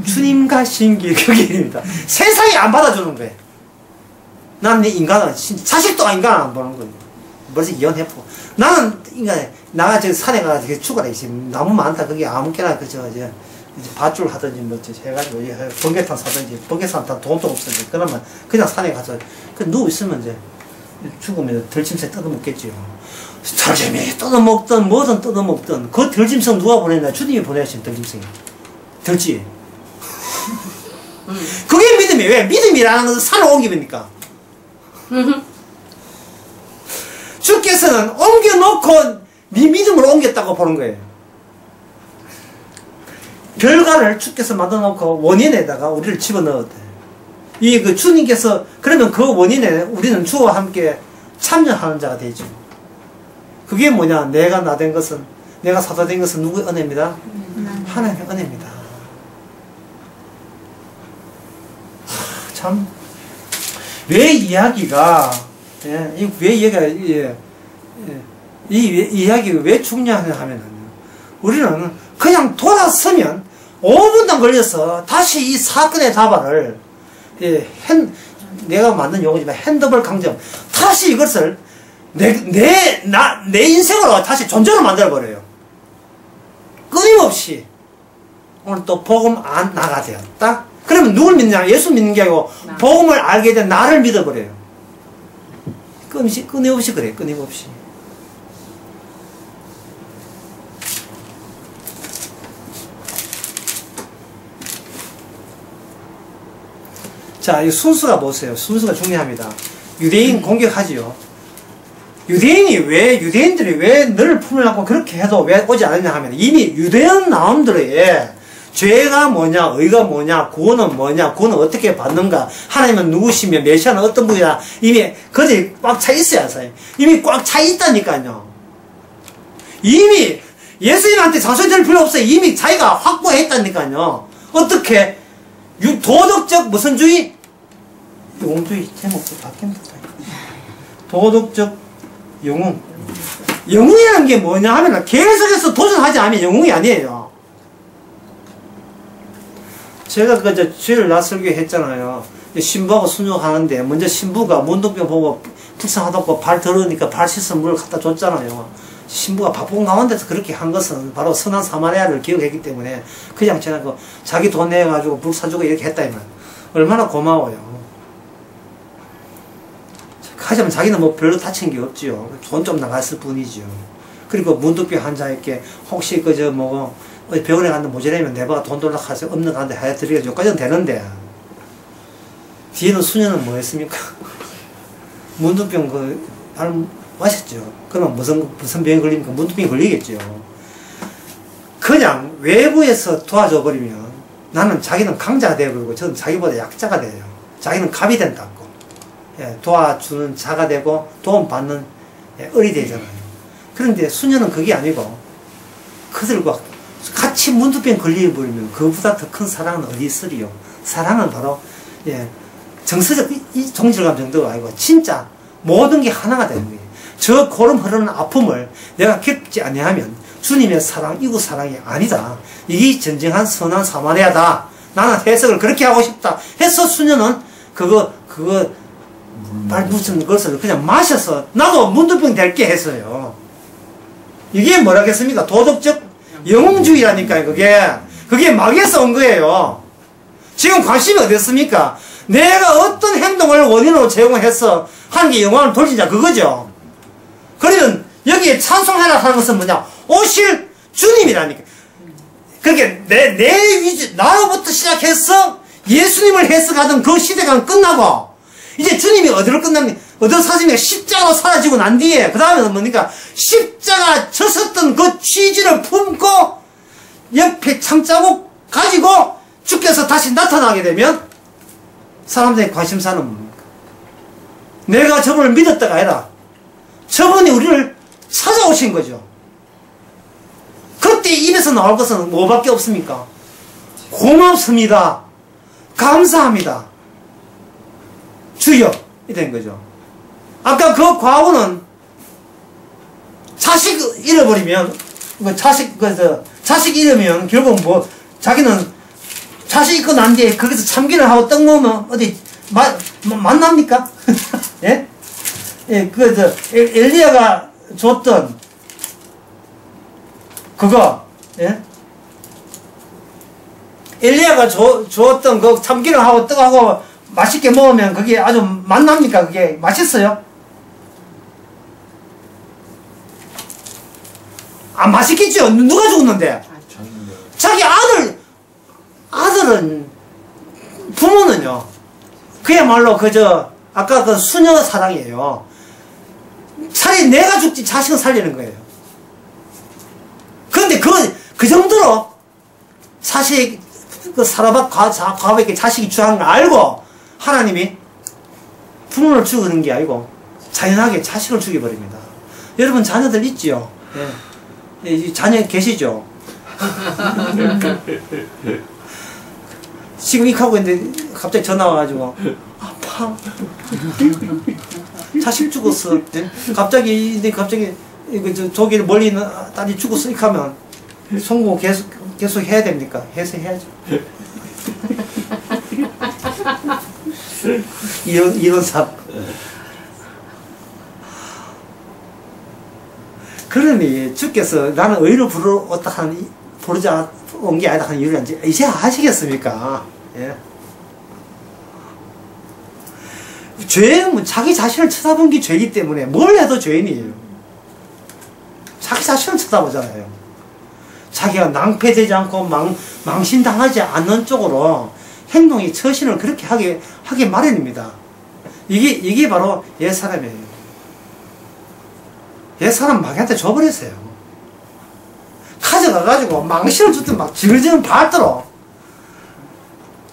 주님과 신기 그 길입니다. 세상이 안 받아주는 거예요. 나는 인간은 자식도 인간은 안 보는 거예요. 벌써 이혼했고 나는 인간에 나가 저 산에 가서 죽어라. 지금 나무 많다. 거기 아무개나 그저 이제 밧줄 하든지 뭐 해가지고 번개탄 사든지 번개탄 돈도 없어요. 그러면 그냥 산에 가서 누워 있으면 이제 죽으면 들짐승 뜯어먹겠지요. 살점이 뜯어먹든 뭐든 뜯어먹든 그 들짐승 누가 보냈나? 주님이 보내신 들짐승이. 들지. 그게 믿음이 왜? 믿음이라는 것은 산을 옮깁니까? 주께서는 옮겨놓고 네 믿음을 옮겼다고 보는 거예요. 결과를 주께서 만들어놓고 원인에다가 우리를 집어넣었대. 그 주님께서 그러면 그 원인에 우리는 주와 함께 참여하는 자가 되죠. 그게 뭐냐? 내가 나된 것은, 내가 사도된 것은 누구의 은혜입니다? 하나님의 은혜입니다. 참, 왜 이야기가, 예, 왜 이야기가, 이 이야기가 왜 중요하냐 하면, 우리는 그냥 돌아서면 5분도 안 걸려서 다시 이 사건의 다발을 내가 만든 용어지만 핸드볼 강점 다시 이것을 내 인생으로 다시 존재로 만들어버려요. 끊임없이 오늘 또 복음 안 나가 되었다. 그러면 누굴 믿느냐? 예수 믿는 게 아니고 복음을 알게 된 나를 믿어버려요. 끊임없이 그래. 끊임없이. 자, 이 순수가 보세요. 순수가 중요합니다. 유대인 공격하지요. 유대인들이 왜 너를 품을 안고 그렇게 해도 왜 오지 않았냐 하면 이미 유대인 나옴들의 죄가 뭐냐, 의가 뭐냐, 구원은 뭐냐, 구원은 어떻게 받는가, 하나님은 누구시며, 메시아는 어떤 분이다, 이미 그들이 꽉 차 있어야 해요. 이미 꽉 차 있다니까요. 이미 예수님한테 자소리 들 필요 없어요. 이미 자기가 확보했다니까요. 어떻게? 도덕적 무슨 주의? 영웅주의 제목도 바뀐다. 도덕적 영웅. 영웅이라는 게 뭐냐 하면 계속해서 도전하지 않으면 영웅이 아니에요. 제가 그저 죄를 낯설게 했잖아요. 신부하고 순종하는데 먼저 신부가 문둥병 보고 불쌍하다고 발 더러우니까 발 씻은 물을 갖다 줬잖아요. 신부가 바쁜 가운데서 그렇게 한 것은 바로 선한 사마리아를 기억했기 때문에 그냥 제가 자기 돈 내가지고 물 사주고 이렇게 했다 이만. 얼마나 고마워요. 하지만 자기는 뭐 별로 다친 게 없지요. 돈 좀 나갔을 뿐이지요. 그리고 문둥병 환자에게 혹시 그저 뭐 어디 병원에 갔는데 모자라면 내가 돈 돌라 가서 없는 가운데 하여 드리겠죠. 여기까지는 되는데 뒤에는 수녀는 뭐 했습니까? 문둥병 발 마셨죠. 그러면 무슨 병이 걸립니까? 문둥병이 걸리겠죠. 그냥 외부에서 도와줘 버리면 나는 자기는 강자가 되어버리고 저는 자기보다 약자가 돼요. 자기는 갑이 된다고. 예, 도와주는 자가 되고 도움받는 을이 되잖아요. 그런데 수녀는 그게 아니고 그들과 같이 문둥병 걸려버리면 그보다 더 큰 사랑은 어디 있으리요. 사랑은 바로 정서적 동질감 정도가 아니고 진짜 모든 게 하나가 되는 거예요. 저 고름 흐르는 아픔을 내가 겪지 아니하면 주님의 사랑, 이웃 사랑이 아니다. 이게 진정한 선한 사마리아다. 나는 해석을 그렇게 하고 싶다 해서 수녀는 그거 발 묻은 것을 그냥 마셔서 나도 문둥병 될게 했어요. 이게 뭐라겠습니까? 도덕적 영웅주의라니까요. 그게 막에서 온 거예요. 지금 관심이 어딨습니까? 내가 어떤 행동을 원인으로 제공해서 하는 게 영광을 돌리자 그거죠. 그러면 여기에 찬송하라 하는 것은 뭐냐? 오실 주님이라니까. 그게 내 위주, 나로부터 시작해서 예수님을 해석하던 그 시대가 끝나고 이제 주님이 어디로 사십니까? 십자가로 사라지고 난 뒤에 그 다음에는 뭡니까? 십자가 졌었던 그 취지를 품고 옆에 창자국 가지고 주께서 다시 나타나게 되면 사람들의 관심사는 뭡니까? 내가 저분을 믿었다가 아니라 저분이 우리를 찾아오신 거죠. 그때 입에서 나올 것은 뭐밖에 없습니까? 고맙습니다. 감사합니다. 주여. 이런 거죠. 아까 그 과거는 자식 잃어버리면, 자식 잃으면 결국 뭐, 자기는 자식 있고 난 뒤에 거기서 참기를 하고 떡 먹으면 어디, 만납니까? 예? 예, 엘리야가 줬던, 그거, 예? 엘리야가 줬던 그 참기를 하고 떡하고 맛있게 먹으면 그게 아주 맛납니까? 그게 맛있어요? 아, 맛있겠죠? 누가 죽었는데? 자기 아들은, 부모는요, 그야말로 아까 그 수녀 사랑이에요. 차라리 내가 죽지 자식은 살리는 거예요. 그런데 그 정도로 사실 과부에게 자식이 중요한 걸 알고 하나님이 부모를 죽이는 게 아니고 자연하게 자식을 죽여버립니다. 여러분 자녀들 있지요? 예. 자녀 계시죠? 지금 익하고 있는데 갑자기 전화 와가지고 아파 자식 죽었어. 예? 갑자기 독일 멀리 있는 딸이 죽었어. 익하면 성공 계속 해야 됩니까? 해서 해야죠. 이런 삶. 그러니 주께서 나는 의를 부르자 온 게 아니다 하는 이유를 이제 아시겠습니까? 예. 죄는 자기 자신을 쳐다본 게 죄이기 때문에 뭘 해도 죄인이에요. 자기 자신을 쳐다보잖아요. 자기가 낭패되지 않고 망신당하지 않는 쪽으로 행동이 처신을 그렇게 하게 마련입니다. 이게 바로 옛사람이에요. 옛사람 마귀한테 줘버렸어요. 가져가가지고 망신을 줬더니 막 지글지글 밟더러.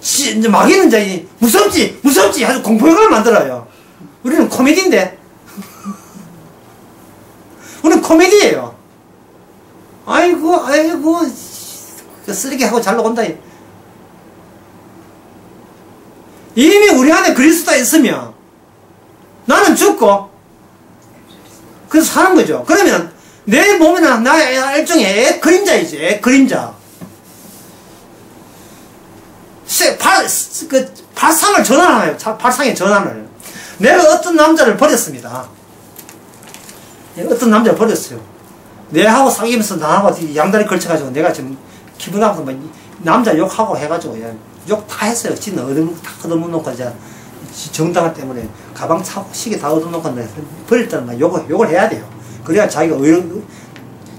이제 마귀는 이제 무섭지 아주 공포영화를 만들어요. 우리는 코미디인데. 우리는 코미디예요. 아이고 쓰레기하고 잘 나온다. 이미 우리 안에 그리스도가 있으면 나는 죽고 그래서 사는 거죠. 그러면 내 몸에는 나의 일종의 그림자이지. 그림자. 발상을 전환하요. 발상의 전환을. 내가 어떤 남자를 버렸습니다. 어떤 남자를 버렸어요. 내하고 사귀면서 나하고 양다리 걸쳐가지고 내가 지금 기분 나빠서 남자 욕하고 해가지고 욕 다 했어요. 지는 다 얻어먹놓고 이제 정당화 때문에 가방 차고 시계 다 얻어놓고 버릴 때는 막 욕을 해야 돼요. 그래야 자기가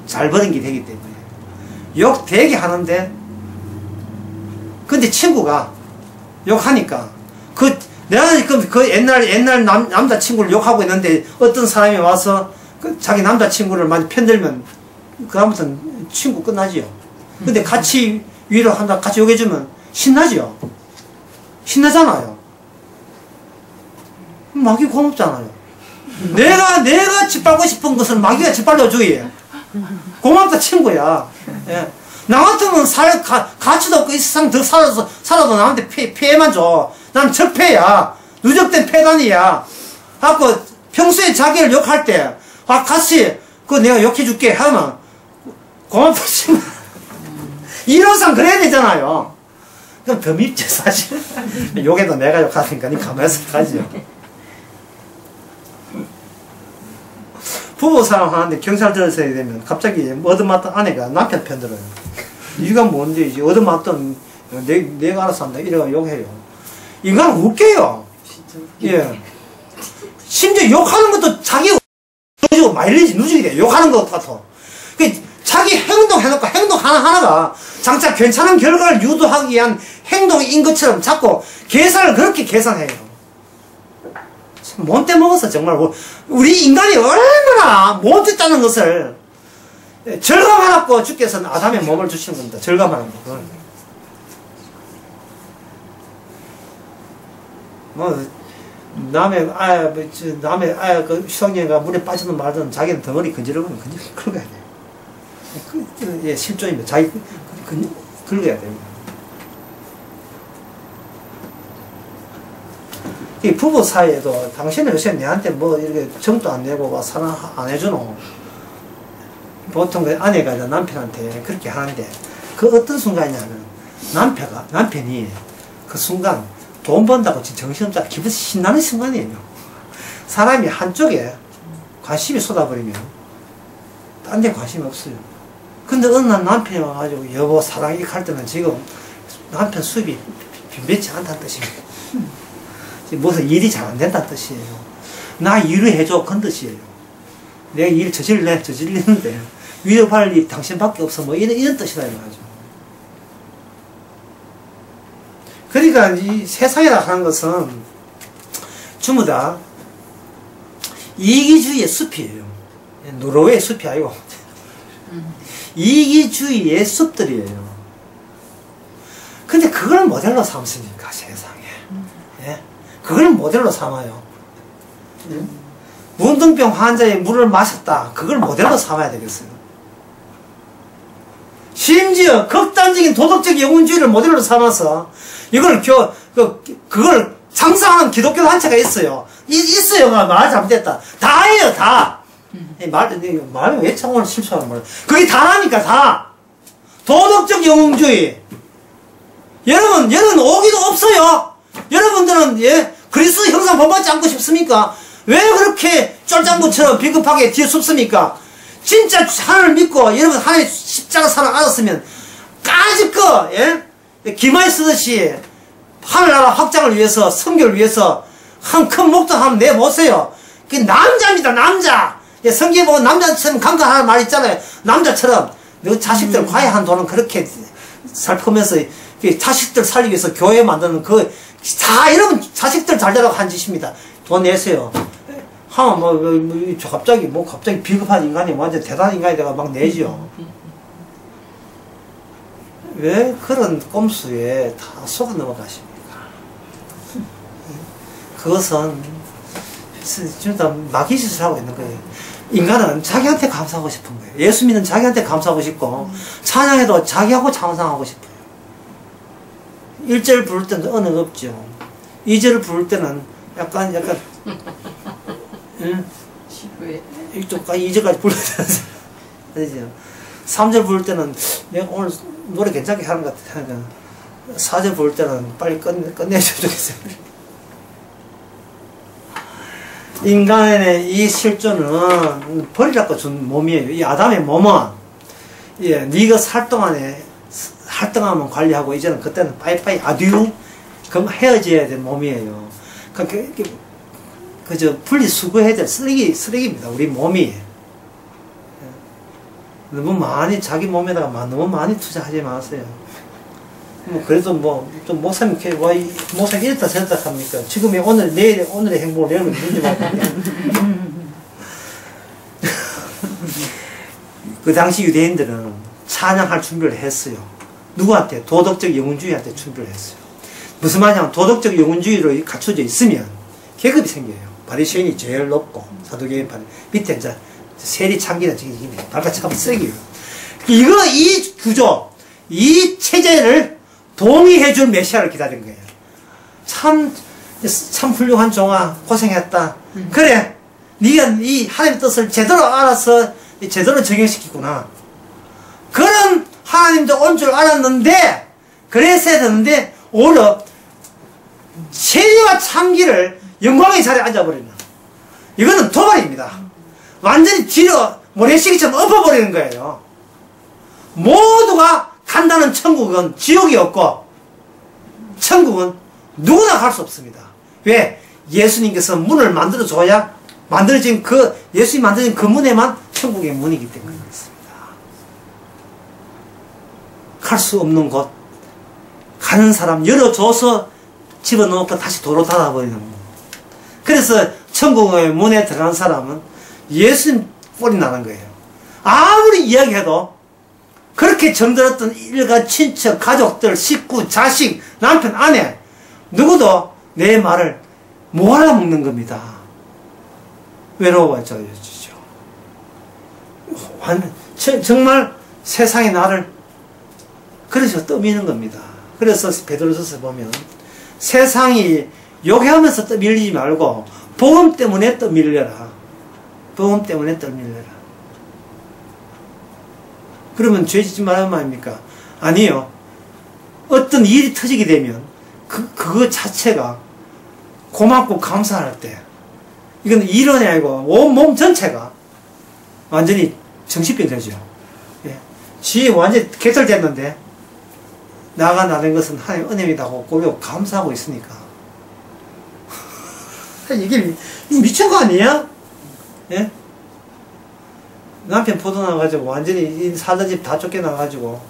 잘 버린 게 되기 때문에. 욕 되게 하는데 근데 친구가 욕하니까 내가 그 옛날 남자친구를 욕하고 있는데 어떤 사람이 와서 자기 남자친구를 많이 편들면 그다음부터는 친구 끝나지요. 근데 같이 위로한다 같이 욕해주면 신나지요. 신나잖아요. 마귀 고맙잖아요. 내가 짓밟고 싶은 것은 마귀가 짓밟아줘요. 고맙다 친구야. 예. 나 같으면 가치도 없고 이 세상 더 살아도 나한테 피해만 줘. 난 적폐야. 누적된 폐단이야. 하고 평소에 자기를 욕할 때 같이 내가 욕해줄게 하면 고맙다 친구. 이론상 그래야 되잖아요. 그럼 더 밉지 사실. 욕해도 내가 욕하니까 니 가만히 있어 가지요. 부부 사랑하는데 경찰 들어서야 되면 갑자기 얻어맞던 아내가 남편 편 들어요. 이유가 뭔데 이제 얻어맞던 내가 알아서 한다 이래가 욕해요. 이건 웃겨요. 예. 심지어 욕하는 것도 자기 마일리지 누적이 돼. 욕하는 것 같아. 자기 행동 해놓고 행동 하나하나가 장차 괜찮은 결과를 유도하기 위한 행동인 것처럼 자꾸 계산을 그렇게 계산해요. 못돼 먹어서 정말 우리 인간이 얼마나 못됐다는 것을 절감하라고 주께서는 아담의 몸을 주시는 겁니다. 절감하라고. 남의 그 수학여행가 물에 빠지든 말든 자기는 덩어리 건지르면 긁어야 돼요. 예, 실존입니다. 자기 긁어야 됩니다. 이 부부 사이에도 당신은 요새 내한테 뭐 이렇게 정도 안 내고 사랑 안 해주노. 보통 그 아내가 남편한테 그렇게 하는데 그 어떤 순간이냐면 남편이 그 순간 돈 번다고 정신없다 기분 신나는 순간이에요. 사람이 한쪽에 관심이 쏟아버리면 딴 데 관심이 없어요. 근데 어느 날 남편이 와가지고 여보 사랑 이렇게 할 때는 지금 남편 수입이 빈맺지 않다는 뜻입니다. 무슨 일이 잘 안 된다는 뜻이에요. 나 일을 해줘 그런 뜻이에요. 내가 일 저질리는데 위협할 일이 당신밖에 없어 뭐 이런 뜻이다 이거죠. 그러니까 이 세상이라 하는 것은 전부 다 이기주의의 숲이에요. 노르웨이 숲이 아니고 이기주의의 숲들이에요. 근데 그걸 모델로 삼습니까 세상에. 예? 그걸 모델로 삼아요. 예? 문둥병 환자의 물을 마셨다. 그걸 모델로 삼아야 되겠어요. 심지어 극단적인 도덕적 영웅주의를 모델로 삼아서 이걸 그걸 장사하는 기독교 단체가 있어요. 있어요. 말 잘못됐다. 다 해요. 다. 말이 왜 참 오늘 실수하는 거야. 그게 다라니까 다. 도덕적 영웅주의. 여러분 오기도 없어요. 여러분들은, 예, 그리스도 형상 본받지 않고 싶습니까? 왜 그렇게 쫄장구처럼 비겁하게 뒤에 숨습니까? 진짜 하나님을 믿고 여러분 하나님의 십자가 사랑 알았으면 까짓거, 예? 기마에 쓰듯이 하늘나라 확장을 위해서, 성교를 위해서 한 큰 목돈 한번 내보세요. 그게 남자입니다, 남자. 예, 성경에 보면 남자처럼 강간하는 말 있잖아요. 남자처럼. 너 자식들 과외한 돈은 그렇게 살펴면서 자식들 살리기 위해서 교회 만드는 다 여러분 자식들 잘 되라고 한 짓입니다. 돈 내세요. 갑자기 비겁한 인간이 완전 대단한 인간이 내가 막 내죠. 왜 그런 꼼수에 다 속아 넘어가십니까? 그것은 지금 다 마귀짓을 하고 있는 거예요. 인간은 자기한테 감사하고 싶은 거예요. 예수 믿는 자기한테 감사하고 싶고, 찬양해도 자기하고 찬양하고 싶어요. 1절 부를 때는 언어가 없죠. 2절을 부를 때는 약간 응? 이쪽까지 2절까지 불러야 되죠. 3절 부를 때는 내가 오늘 노래 괜찮게 하는 것 같아. 4절 부를 때는 빨리 끝내줘야 되겠어요. 인간의 이 실존은 버리라고 준 몸이에요. 이 아담의 몸은, 예, 네가 살 동안만 관리하고, 이제는 그때는 빠이빠이 아듀, 그럼 헤어져야 될 몸이에요. 그저 분리수거해야 될 쓰레기입니다. 우리 몸이. 너무 많이 자기 몸에다가 너무 많이 투자하지 마세요. 그래도 좀 목사님 이랬다 저랬다 합니까? 지금이 오늘의 행복을 내일은 누리지 말고. 그 당시 유대인들은 찬양할 준비를 했어요. 누구한테? 도덕적 영혼주의한테 준비를 했어요. 무슨 말이냐면 도덕적 영혼주의로 갖춰져 있으면 계급이 생겨요. 바리새인이 제일 높고 사두개인 밑에 이제 세리 창기나 지금 발같이 하면 쓰레기예요. 이 구조, 이 체제를 동의해줄 메시아를 기다린 거예요. 참 훌륭한 종아, 고생했다. 그래, 네가 이 하나님의 뜻을 제대로 알아서 제대로 적용시키구나. 그런 하나님도 온 줄 알았는데, 그랬어야 되는데 오히려 세리와 창기를 영광의 자리에 앉아버리는, 이거는 도발입니다. 완전히 뒤로 모래시계처럼 엎어버리는 거예요. 모두가 간다는 천국은 지옥이 없고, 천국은 누구나 갈 수 없습니다. 왜? 예수님께서 문을 만들어줘야, 예수님이 만들어진 그 문에만 천국의 문이기 때문에 그렇습니다. 갈 수 없는 곳, 가는 사람 열어줘서 집어넣고 다시 도로 닫아버리는 거. 그래서 천국의 문에 들어간 사람은 예수님 꼴이 나는 거예요. 아무리 이야기해도 그렇게 정들었던 일가, 친척, 가족들, 식구, 자식, 남편, 아내 누구도 내 말을 못 알아먹는 겁니다. 외로워져요. 정말 세상이 나를 그래서 떠미는 겁니다. 그래서 베드로서서 보면 세상이 욕해하면서 떠밀리지 말고 복음 때문에 떠밀려라. 복음 때문에 떠밀려라. 그러면 죄 짓지 말란 말입니까? 아니요. 어떤 일이 터지게 되면 그거 자체가 고맙고 감사할 때, 이건 이론이 아니고 온몸 전체가 완전히 정신병 되죠. 예. 지 완전히 개털됐는데 나가 나는 것은 하나님의 은혜이다고 고백 감사하고 있으니까. 이게 미친 거 아니야? 예? 남편 포도나가지고 완전히 살던 집 다 쫓겨나가지고,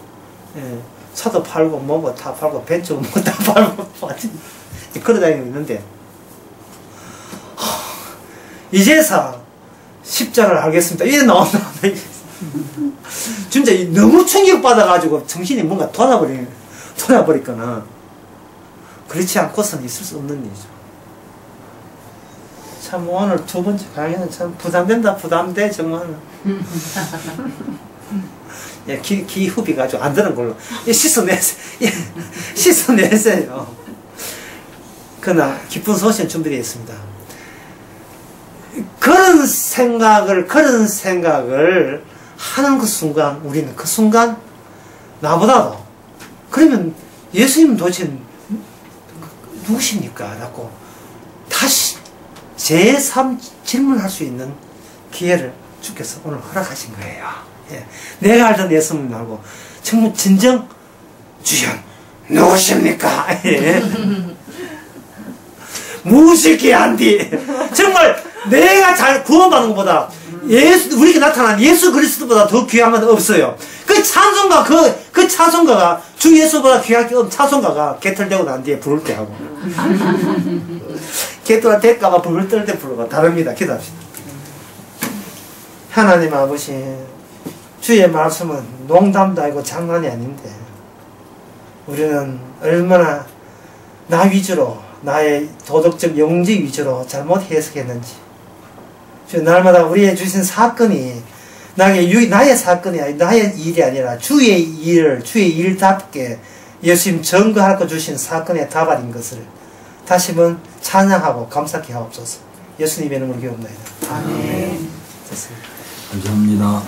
예, 차도 팔고 뭐고 다 팔고 벤츠 뭐고 다 팔고 완전히 걸어다니고 있는데, 이제서 십자가를 알겠습니다. 이래 나온다. 진짜 너무 충격받아가지고 정신이 뭔가 돌아버리거나 그렇지 않고서는 있을 수 없는 일이죠. 참 오늘 두 번째 강의는 참 부담돼 정말. 예, 기후비 가지고 안 되는 걸로 씻어내세요. 그러나 기쁜 소식은 준비되어 있습니다. 그런 생각을 하는 그 순간, 우리는 그 순간 나보다도. 그러면 예수님은 도대체 누구십니까? 라고 다시 제3 질문할 수 있는 기회를 주께서 오늘 허락하신 거예요. 예. 내가 알던 예수님 말고 정말 진정 주여 누구십니까? 예. 무식히 한디 정말 내가 잘 구원받는 것보다 우리에게 나타난 예수 그리스도보다 더 귀한 건 없어요. 그 찬송가 그 찬송가가 주 예수보다 귀하게 찬송가가 개털되고 난 뒤에 부를 때 하고 개털 될까봐 부를 떨 때 부르고 다릅니다. 기도합시다. 하나님 아버지, 주의 말씀은 농담도 아니고 장난이 아닌데 우리는 얼마나 나 위주로 나의 도덕적 영지 위주로 잘못 해석했는지, 주 날마다 우리의 주신 사건이 나의 사건이 아니 나의 일이 아니라 주의 일답게 예수님 증거하고 주신 사건의 다발인 것을 다시 한번 찬양하고 감사케 하옵소서. 예수님의 이름으로 기도합니다. 아멘. 됐습니다. 감사합니다.